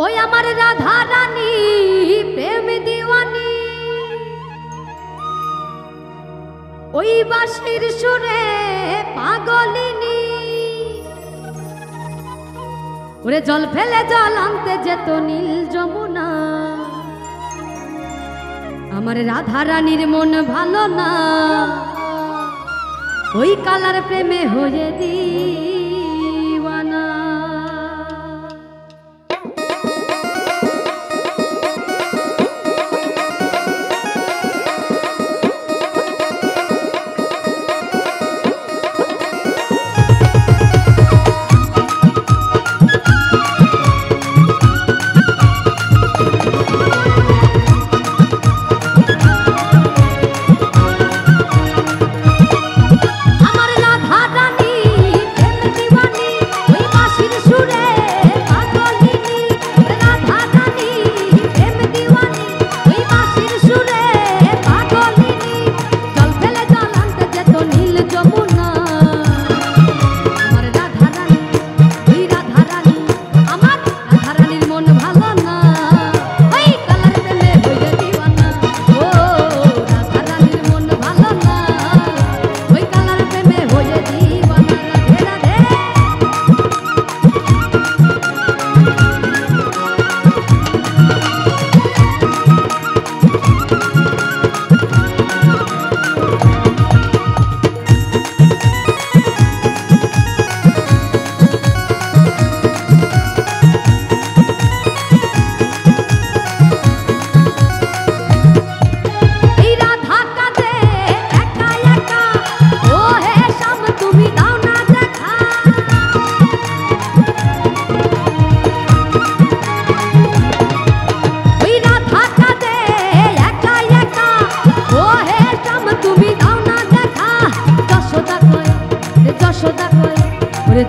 ওই আমার রাধা রানী প্রেম দিওয়ানি, ওই বাঁশির সুরে পাগলিনী। ওরে জল ফেলে জল আনতে যেত নীল যমুনা, আমার রাধা রানীর মন ভালো না, ওই কালার প্রেমে হয়ে দিওয়ানা।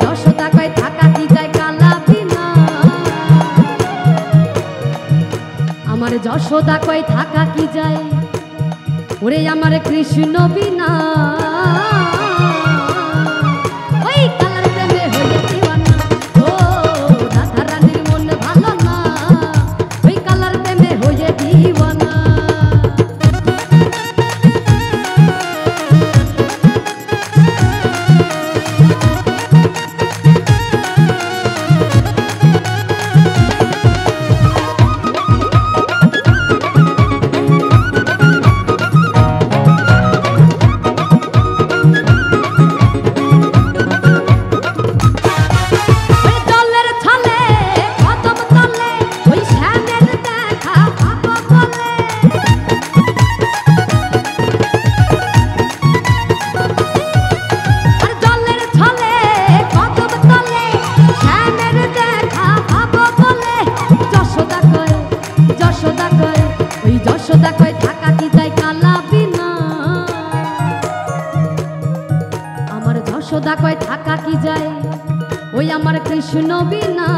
যশোদা কয় থাকা কি যায় কালা বিনা, আমার যশোদা কয় থাকা কি যায় ওরে আমার কৃষ্ণ বিনা। ওই কালার প্রেমে হয়ে দিওয়ানা, ও রাধা রানীর মন ভালো না, ওই কালার প্রেমে হয়ে দিওয়ানা। যশোদা কয় থাকা কি যায় কালা বিনা, আমার যশোদা কয় থাকা কি যায় ওই আমার কৃষ্ণ বিনা।